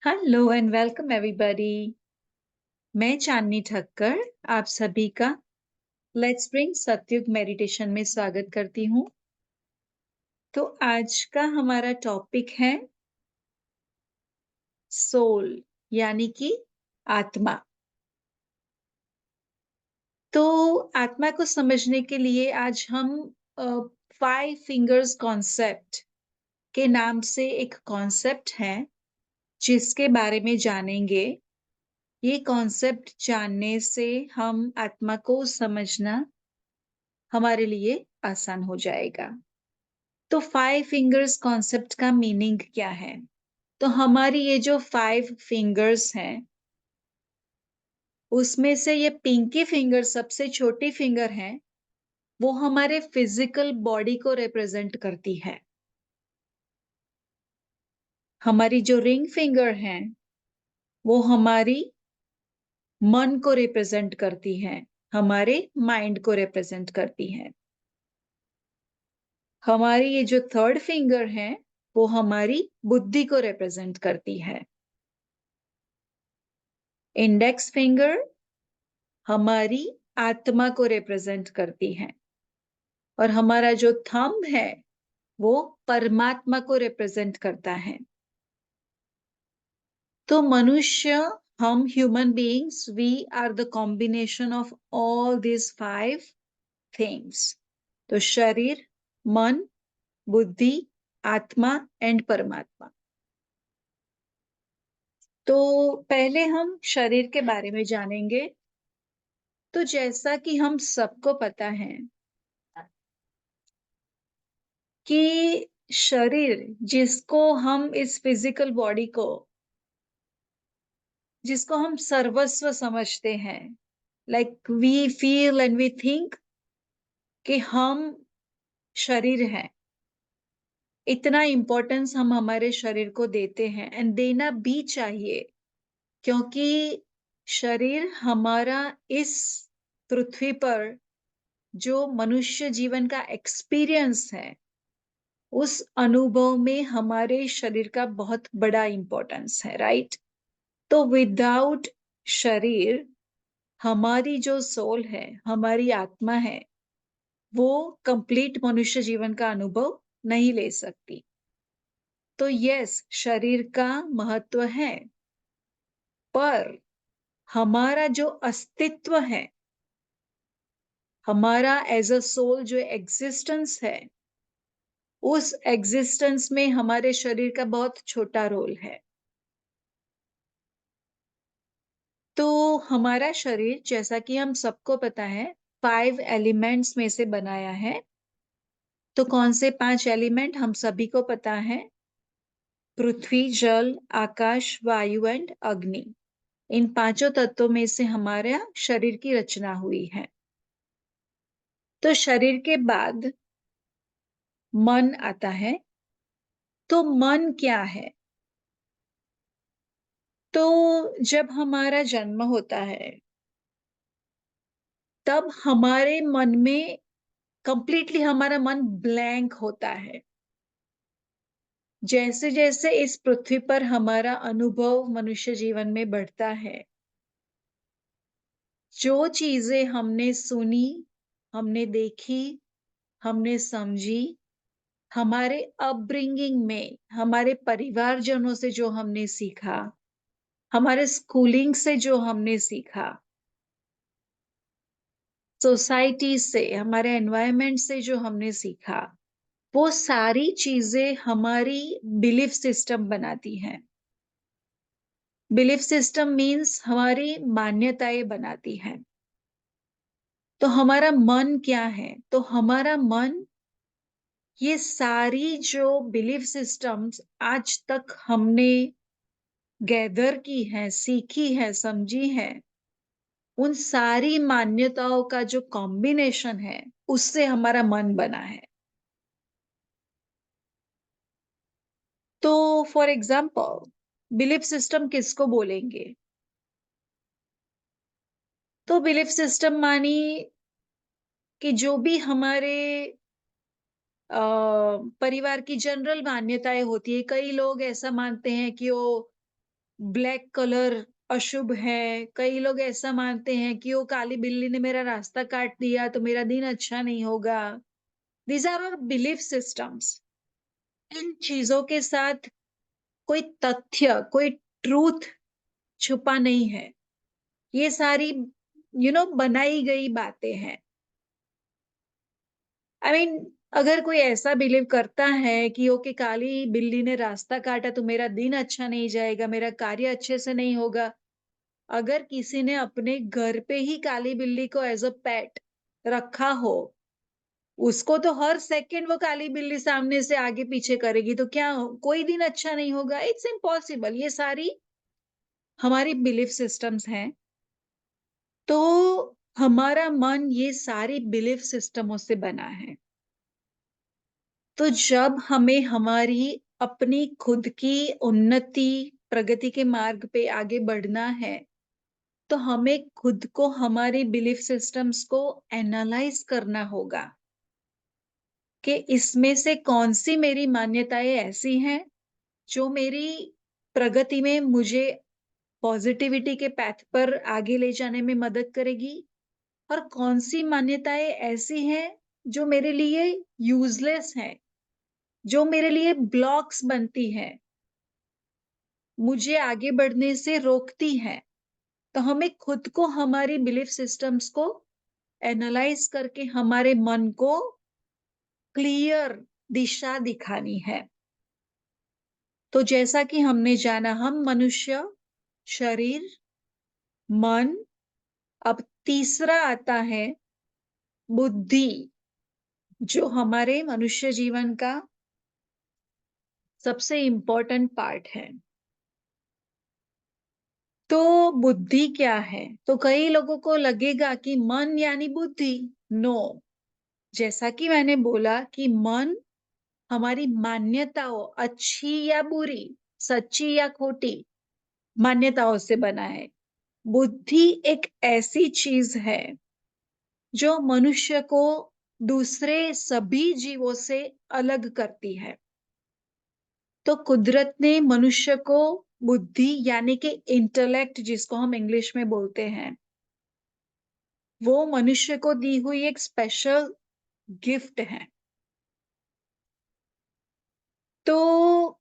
Hello and welcome everybody. मैं चांदनी ठक्कर आप सभी का लेट्स ब्रिंग सत्युग मेडिटेशन में स्वागत करती हूँ। तो आज का हमारा टॉपिक है सोल यानी कि आत्मा। तो आत्मा को समझने के लिए आज हम फाइव फिंगर्स कॉन्सेप्ट के नाम से एक कॉन्सेप्ट है जिसके बारे में जानेंगे। ये कॉन्सेप्ट जानने से हम आत्मा को समझना हमारे लिए आसान हो जाएगा। तो फाइव फिंगर्स कॉन्सेप्ट का मीनिंग क्या है? तो हमारी ये जो फाइव फिंगर्स हैं उसमें से ये पिंकी फिंगर सबसे छोटी फिंगर है, वो हमारे फिजिकल बॉडी को रिप्रेजेंट करती है। हमारी जो रिंग फिंगर है वो हमारी मन को रिप्रेजेंट करती है, हमारे माइंड को रिप्रेजेंट करती है। हमारी ये जो थर्ड फिंगर है वो हमारी बुद्धि को रिप्रेजेंट करती है। इंडेक्स फिंगर हमारी आत्मा को रिप्रेजेंट करती है और हमारा जो थंब है वो परमात्मा को रिप्रेजेंट करता है। तो मनुष्य, हम human beings, we are the combination of all this five things. तो शरीर, मन, बुद्धि, आत्मा एंड परमात्मा। तो पहले हम शरीर के बारे में जानेंगे। तो जैसा कि हम सबको पता है कि शरीर, इस फिजिकल बॉडी को जिसको हम सर्वस्व समझते हैं, like we feel and we think कि हम शरीर हैं। इतना इम्पोर्टेंस हम हमारे शरीर को देते हैं एंड देना भी चाहिए, क्योंकि शरीर हमारा इस पृथ्वी पर जो मनुष्य जीवन का एक्सपीरियंस है, उस अनुभव में हमारे शरीर का बहुत बड़ा इम्पोर्टेंस है, राइट? तो विदाउट शरीर हमारी जो सोल है, हमारी आत्मा है, वो कंप्लीट मनुष्य जीवन का अनुभव नहीं ले सकती। तो यस, शरीर का महत्व है, पर हमारा जो अस्तित्व है, हमारा एज अ सोल जो एग्जिस्टेंस है, उस एग्जिस्टेंस में हमारे शरीर का बहुत छोटा रोल है। तो हमारा शरीर, जैसा कि हम सबको पता है, 5 एलिमेंट्स में से बनाया है। तो कौन से 5 एलिमेंट हम सभी को पता है? पृथ्वी, जल, आकाश, वायु एंड अग्नि। इन पांचों तत्वों में से हमारे शरीर की रचना हुई है। तो शरीर के बाद मन आता है। तो मन क्या है? तो जब हमारा जन्म होता है तब हमारे मन में कंप्लीटली हमारा मन ब्लैंक होता है। जैसे जैसे इस पृथ्वी पर हमारा अनुभव मनुष्य जीवन में बढ़ता है, जो चीजें हमने सुनी, हमने देखी, हमने समझी, हमारे अपब्रिंगिंग में हमारे परिवारजनों से जो हमने सीखा, हमारे स्कूलिंग से जो हमने सीखा, सोसाइटी से, हमारे एनवायरनमेंट से जो हमने सीखा, वो सारी चीजें हमारी बिलीफ सिस्टम बनाती हैं। बिलीफ सिस्टम मीन्स हमारी मान्यताएं बनाती हैं। तो हमारा मन क्या है? तो हमारा मन ये सारी जो बिलीफ सिस्टम्स आज तक हमने गैदर की है, सीखी है, समझी है, उन सारी मान्यताओं का जो कॉम्बिनेशन है, उससे हमारा मन बना है। तो फॉर एग्जाम्पल, बिलीफ सिस्टम किसको बोलेंगे? तो बिलीफ सिस्टम मानी कि जो भी हमारे परिवार की जनरल मान्यताएं होती है। कई लोग ऐसा मानते हैं कि वो ब्लैक कलर अशुभ है, कई लोग ऐसा मानते हैं कि वो काली बिल्ली ने मेरा रास्ता काट दिया तो मेरा दिन अच्छा नहीं होगा। These are our belief systems. इन चीज़ों के साथ कोई तथ्य, कोई ट्रूथ छुपा नहीं है। ये सारी बनाई गई बातें हैं। आई मीन अगर कोई ऐसा बिलीव करता है कि ओके काली बिल्ली ने रास्ता काटा तो मेरा दिन अच्छा नहीं जाएगा, मेरा कार्य अच्छे से नहीं होगा। अगर किसी ने अपने घर पे ही काली बिल्ली को एज़ अ पेट रखा हो, उसको तो हर सेकंड वो काली बिल्ली सामने से आगे पीछे करेगी तो क्या कोई दिन अच्छा नहीं होगा? It's impossible. ये सारी हमारी बिलीफ सिस्टम्स हैं। तो हमारा मन ये सारी बिलीफ सिस्टमों से बना है। तो जब हमें हमारी अपनी खुद की उन्नति, प्रगति के मार्ग पे आगे बढ़ना है, तो हमें खुद को हमारे बिलीफ सिस्टम्स को एनालाइज़ करना होगा कि इसमें से कौन-सी मेरी मान्यताएँ ऐसी हैं, जो मेरी प्रगति में मुझे पॉज़िटिविटी के पाथ पर आगे ले जाने में मदद करेगी और कौन-सी मान्यताएँ ऐसी हैं, जो मेरे लिए यूज़लेस हैं, जो मेरे लिए ब्लॉक्स बनती हैं, मुझे आगे बढ़ने से रोकती हैं। तो हमें खुद को हमारी बिलीफ सिस्टम्स को एनालाइज़ करके हमारे मन को क्लियर दिशा दिखानी है। तो जैसा कि हमने जाना हम मनुष्य, शरीर, मन, अब तीसरा आता है बुद्धि, जो हमारे मनुष्य जीवन का सबसे इम्पोर्टेंट पार्ट है। तो बुद्धि क्या है? तो कई लोगों को लगेगा कि मन यानी बुद्धि। नो, जैसा कि मैंने बोला कि मन हमारी मान्यताओं, अच्छी या बुरी, सच्ची या खोटी, मान्यताओं से बना है। बुद्धि एक ऐसी चीज है जो मनुष्य को दूसरे सभी जीवों से अलग करती है। तो कुदरत ने मनुष्य को बुद्धि यानी कि इंटेलेक्ट जिसको हम इंग्लिश में बोलते हैं, वो मनुष्य को दी हुई एक स्पेशल गिफ्ट है। तो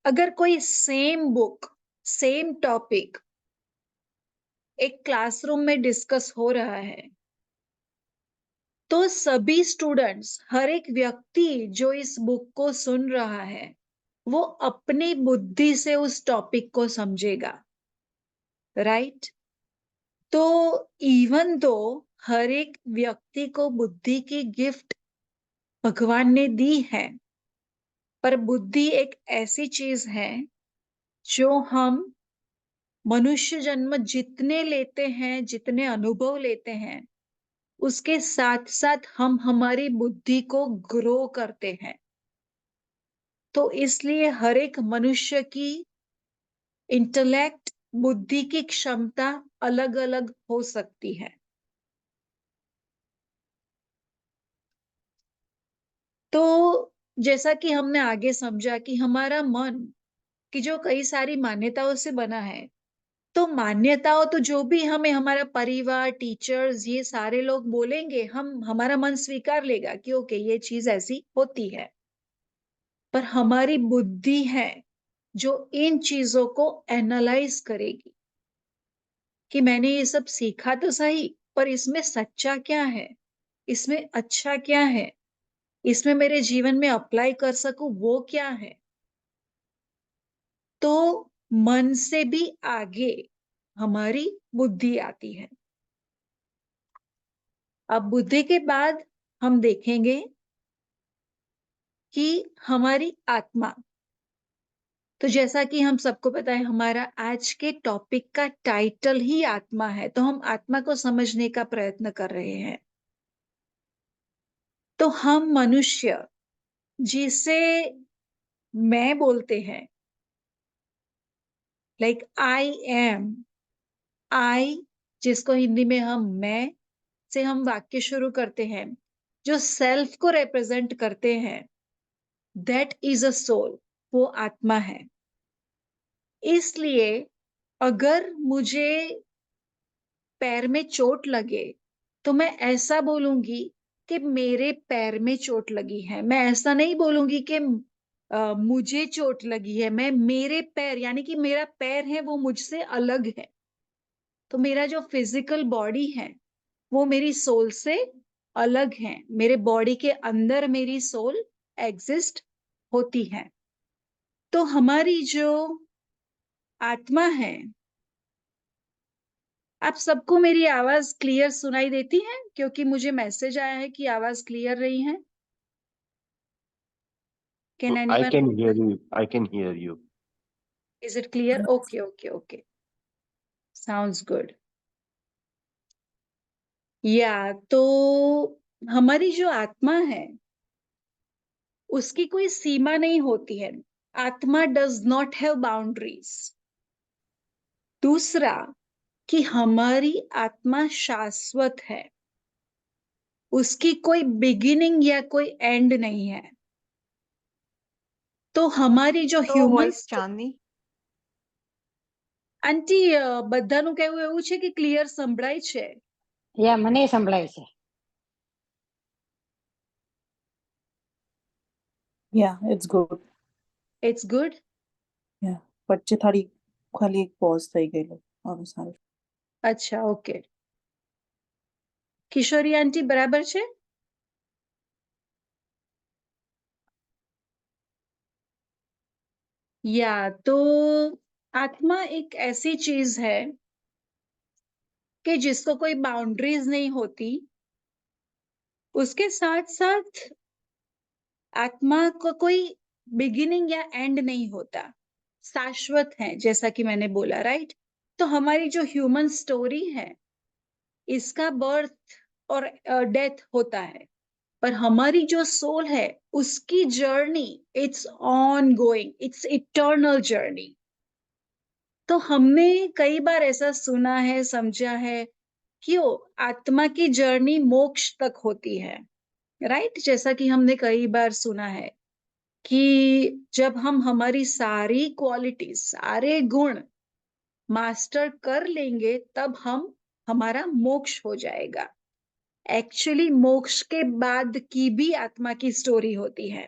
अगर कोई सेम बुक, सेम टॉपिक एक क्लासरूम में डिस्कस हो रहा है, तो सभी स्टूडेंट्स, हर एक व्यक्ति जो इस बुक को सुन रहा है, वो अपनी बुद्धि से उस टॉपिक को समझेगा, राइट? तो इवन दो हर एक व्यक्ति को बुद्धि की गिफ्ट भगवान ने दी है, पर बुद्धि एक ऐसी चीज है जो हम मनुष्य जन्म जितने लेते हैं, जितने अनुभव लेते हैं, उसके साथ-साथ हम हमारी बुद्धि को ग्रो करते हैं। तो इसलिए हर एक मनुष्य की इंटेलेक्ट, बुद्धि की क्षमता अलग-अलग हो सकती है। तो जैसा कि हमने आगे समझा कि हमारा मन की जो कई सारी मान्यताओं से बना है, तो मान्यताओं तो जो भी हमें हमारा परिवार, टीचर्स ये सारे लोग बोलेंगे, हम हमारा मन स्वीकार लेगा कि ओके ये चीज़ ऐसी होती है। पर हमारी बुद्धि है जो इन चीज़ों को एनालाइज़ करेगी कि मैंने ये सब सीखा तो सही, पर इसमें सच्चा क्या है? इसमें अच्छा क्या है? इसमें मेरे जीवन में अप्लाई कर सकूँ वो क्या है? तो मन से भी आगे हमारी बुद्धि आती है। अब बुद्धि के बाद हम देखेंगे कि हमारी आत्मा, तो जैसा कि हम सबको पता है हमारा आज के टॉपिक का टाइटल ही आत्मा है, तो हम आत्मा को समझने का प्रयत्न कर रहे हैं। तो हम मनुष्य जिसे मैं बोलते हैं, लाइक आई एम, आई जिसको हिंदी में हम मैं से हम वाक्य शुरू करते हैं, जो सेल्फ को रिप्रेजेंट करते हैं, दैट इज अ सोल, वो आत्मा है। इसलिए अगर मुझे पैर में चोट लगे तो मैं ऐसा बोलूंगी कि मेरे पैर में चोट लगी है। मैं ऐसा नहीं बोलूंगी कि मुझे चोट लगी है। मैं मेरे पैर, यानी कि मेरा पैर है वो मुझसे अलग है। तो मेरा जो फिजिकल बॉडी है वो मेरी सोल से अलग है। मेरे बॉडी के अंदर मेरी सोल एग्जिस्ट होती है। तो हमारी जो आत्मा है, आप सबको मेरी आवाज क्लियर सुनाई देती है? क्योंकि मुझे मैसेज आया है कि आवाज क्लियर रही है। Can I anyone? can hear you. I can hear you. Is it clear? Okay okay okay, sounds good. या तो हमारी जो आत्मा है उसकी कोई सीमा नहीं होती है। आत्मा डज नॉट हैव बाउंड्रीज। दूसरा, कि हमारी आत्मा शाश्वत है, उसकी कोई बिगिनिंग या कोई एंड नहीं है। तो हमारी जो તો ह्यूमन, વોઇસ ચાંદની આંટી બધાનું કહેવું એવું છે કે ક્લિયર સંભળાય છે? યા મને સંભળાય છે. Yeah, it's good. It's good? Yeah. વચ્ચે ખાલી એક pause થઈ ગયેલો. હવે સારું. અચ્છા, ઓકે. કિશોરી આંટી બરાબર છે? या तो आत्मा एक ऐसी चीज है कि जिसको कोई बाउंड्रीज नहीं होती। उसके साथ साथ आत्मा को कोई बिगिनिंग या एंड नहीं होता, शाश्वत है, जैसा कि मैंने बोला, राइट? तो हमारी जो ह्यूमन स्टोरी है इसका बर्थ और डेथ होता है, पर हमारी जो सोल है उसकी journey it's on going, it's eternal journey. तो हमने कई बार ऐसा सुना है, समझा है कि आत्मा की जर्नी मोक्ष तक होती है, राइट? जैसा कि हमने कई बार सुना है कि जब हम हमारी सारी क्वालिटी, सारे गुण मास्टर कर लेंगे तब हमारा मोक्ष हो जाएगा। एक्चुअली मोक्ष के बाद की भी आत्मा की स्टोरी होती है।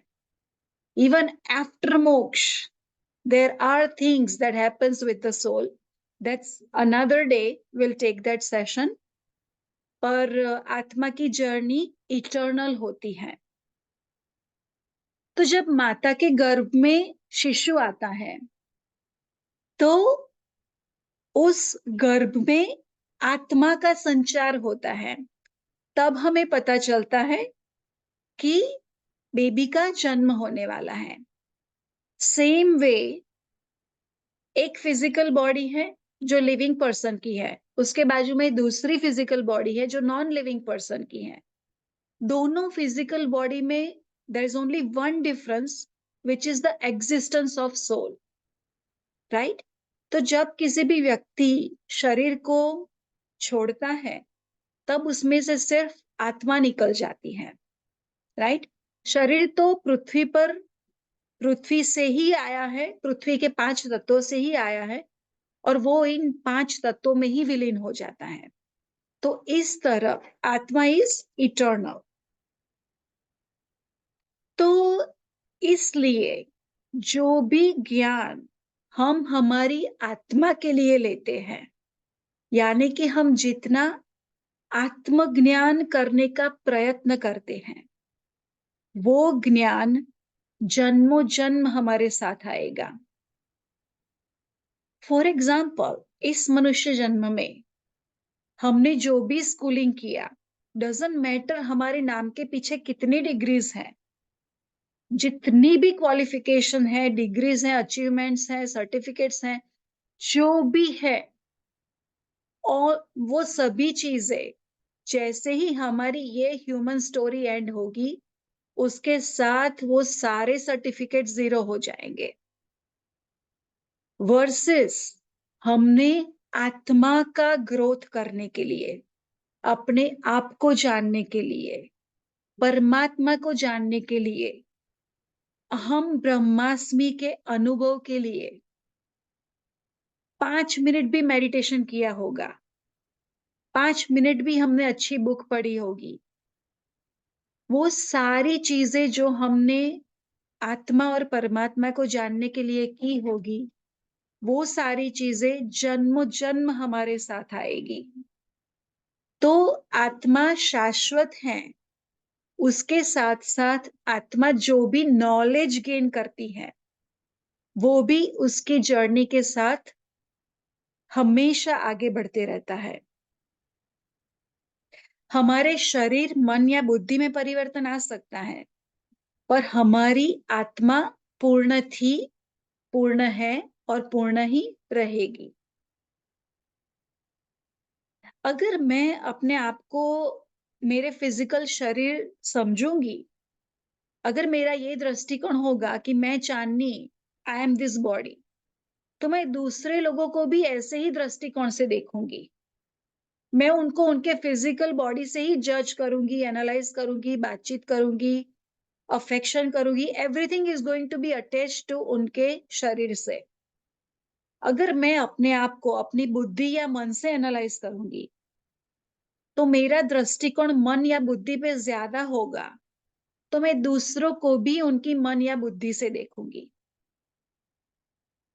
इवन आफ्टर मोक्ष there are things that happens with the soul. That's another day, we'll take that session. पर आत्मा की जर्नी इटर्नल होती है। तो जब माता के गर्भ में शिशु आता है तो उस गर्भ में आत्मा का संचार होता है। तब हमें पता चलता है कि बेबी का जन्म होने वाला है। सेम वे एक फिजिकल बॉडी है जो लिविंग पर्सन की है, उसके बाजू में दूसरी फिजिकल बॉडी है जो नॉन लिविंग पर्सन की है। दोनों फिजिकल बॉडी में there is only one difference, which is the existence of soul, right? तो जब किसी भी व्यक्ति शरीर को छोड़ता है तब उसमें से सिर्फ आत्मा निकल जाती है, राइट? शरीर तो पृथ्वी से ही आया है, पृथ्वी के 5 तत्वों से ही आया है और वो इन 5 तत्वों में ही विलीन हो जाता है। तो इस तरह आत्मा इज इटर्नल। तो इसलिए जो भी ज्ञान हम हमारी आत्मा के लिए लेते हैं, यानी कि हम जितना आत्मज्ञान करने का प्रयत्न करते हैं, वो ज्ञान जन्मों जन्म हमारे साथ आएगा। फॉर एग्जाम्पल, इस मनुष्य जन्म में हमने जो भी स्कूलिंग किया, डजंट मैटर हमारे नाम के पीछे कितनी डिग्रीज हैं, जितनी भी क्वालिफिकेशन है, डिग्रीज हैं, अचीवमेंट्स हैं, सर्टिफिकेट्स हैं, जो भी है, और वो सभी चीजें जैसे ही हमारी ये ह्यूमन स्टोरी एंड होगी उसके साथ वो सारे सर्टिफिकेट जीरो हो जाएंगे। वर्सेस हमने आत्मा का ग्रोथ करने के लिए, अपने आप को जानने के लिए, परमात्मा को जानने के लिए, हम ब्रह्मास्मि के अनुभव के लिए 5 मिनट भी मेडिटेशन किया होगा, 5 मिनट भी हमने अच्छी बुक पढ़ी होगी, वो सारी चीजें जो हमने आत्मा और परमात्मा को जानने के लिए की होगी, वो सारी चीजें जन्मों जन्म हमारे साथ आएगी। तो आत्मा शाश्वत है, उसके साथ साथ आत्मा जो भी नॉलेज गेन करती है वो भी उसकी जर्नी के साथ हमेशा आगे बढ़ते रहता है। हमारे शरीर, मन या बुद्धि में परिवर्तन आ सकता है, पर हमारी आत्मा पूर्ण थी, पूर्ण है और पूर्ण ही रहेगी। अगर मैं अपने आप को मेरे फिजिकल शरीर समझूंगी, अगर मेरा ये दृष्टिकोण होगा कि मैं चांदनी, आई एम दिस बॉडी, तो मैं दूसरे लोगों को भी ऐसे ही दृष्टिकोण से देखूंगी। मैं उनको उनके फिजिकल बॉडी से ही जज करूंगी, एनालाइज करूंगी, बातचीत करूंगी, अफेक्शन करूंगी। Everything is going to be attached to उनके शरीर से। अगर मैं अपने आप को अपनी बुद्धि या मन से एनालाइज करूंगी तो मेरा दृष्टिकोण मन या बुद्धि पे ज्यादा होगा, तो मैं दूसरों को भी उनकी मन या बुद्धि से देखूंगी।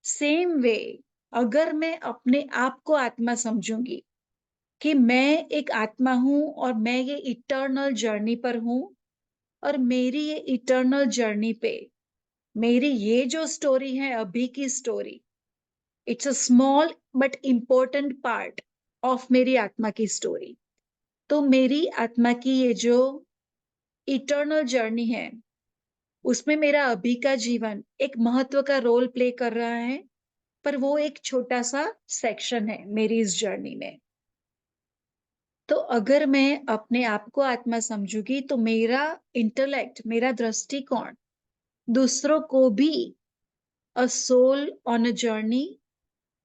सेम वे, अगर मैं अपने आप को आत्मा समझूंगी कि मैं एक आत्मा हूं और मैं ये इटर्नल जर्नी पर हूं, और मेरी ये इटर्नल जर्नी पे मेरी ये जो स्टोरी है, अभी की story, it's a small but important part of मेरी आत्मा की स्टोरी। तो मेरी आत्मा की ये जो इटर्नल जर्नी है, उसमें मेरा अभी का जीवन एक महत्व का रोल प्ले कर रहा है, पर वो एक छोटा सा सेक्शन है मेरी इस जर्नी में। तो अगर मैं अपने आप को आत्मा समझूंगी तो मेरा इंटेलेक्ट, मेरा दृष्टिकोण दूसरों को भी a soul on a journey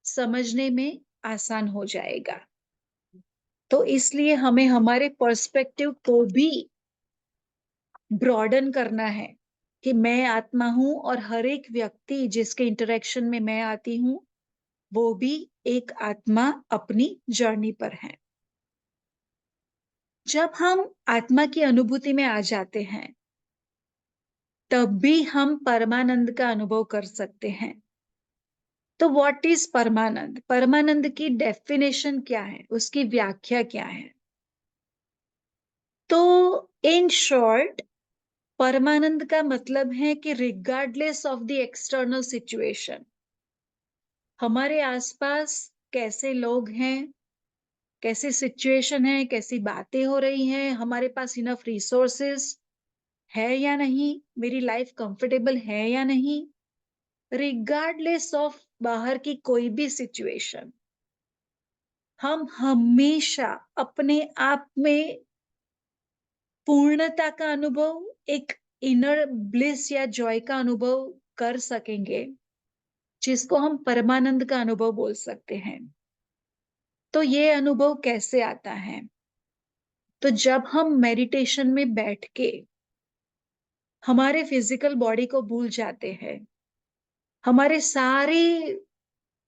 समझने में आसान हो जाएगा। तो इसलिए हमें हमारे पर्सपेक्टिव को भी ब्रॉडन करना है कि मैं आत्मा हूं और हर एक व्यक्ति जिसके इंटरेक्शन में मैं आती हूं वो भी एक आत्मा अपनी जर्नी पर है। जब हम आत्मा की अनुभूति में आ जाते हैं तब भी हम परमानंद का अनुभव कर सकते हैं। तो व्हाट इज परमानंद? परमानंद की डेफिनेशन क्या है, उसकी व्याख्या क्या है? तो इन शॉर्ट, परमानंद का मतलब है कि regardless of the external situation, हमारे आसपास कैसे लोग हैं, कैसी सिचुएशन है, कैसी बातें हो रही हैं, हमारे पास इनफ रिसोर्सेस है या नहीं, मेरी लाइफ कंफर्टेबल है या नहीं, रिगार्डलेस ऑफ बाहर की कोई भी सिचुएशन, हम हमेशा अपने आप में पूर्णता का अनुभव, एक इनर ब्लिस या जॉय का अनुभव कर सकेंगे, जिसको हम परमानंद का अनुभव बोल सकते हैं। तो ये अनुभव कैसे आता है? तो जब हम मेडिटेशन में बैठ के हमारे फिजिकल बॉडी को भूल जाते हैं, हमारे सारे,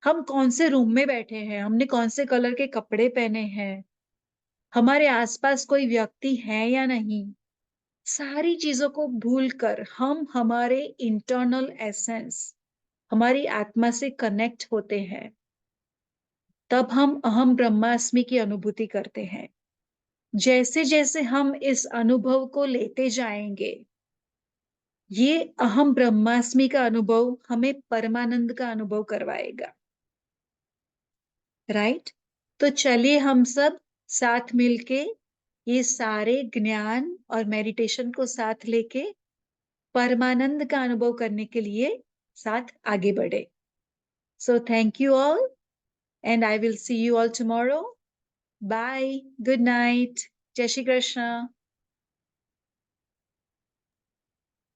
हम कौन से रूम में बैठे हैं, हमने कौन से कलर के कपड़े पहने हैं, हमारे आसपास कोई व्यक्ति है या नहीं, सारी चीजों को भूलकर हम हमारे इंटरनल एसेंस, हमारी आत्मा से कनेक्ट होते हैं, तब हम अहम ब्रह्मास्मि की अनुभूति करते हैं। जैसे जैसे हम इस अनुभव को लेते जाएंगे, ये अहम ब्रह्मास्मि का अनुभव हमें परमानंद का अनुभव करवाएगा। राइट? तो चलिए हम सब साथ मिलके ये सारे ज्ञान और मेडिटेशन को साथ लेके परमानंद का अनुभव करने के लिए साथ आगे बढ़े। So thank you all and I will see you all tomorrow. Bye, good night, जय श्री कृष्ण।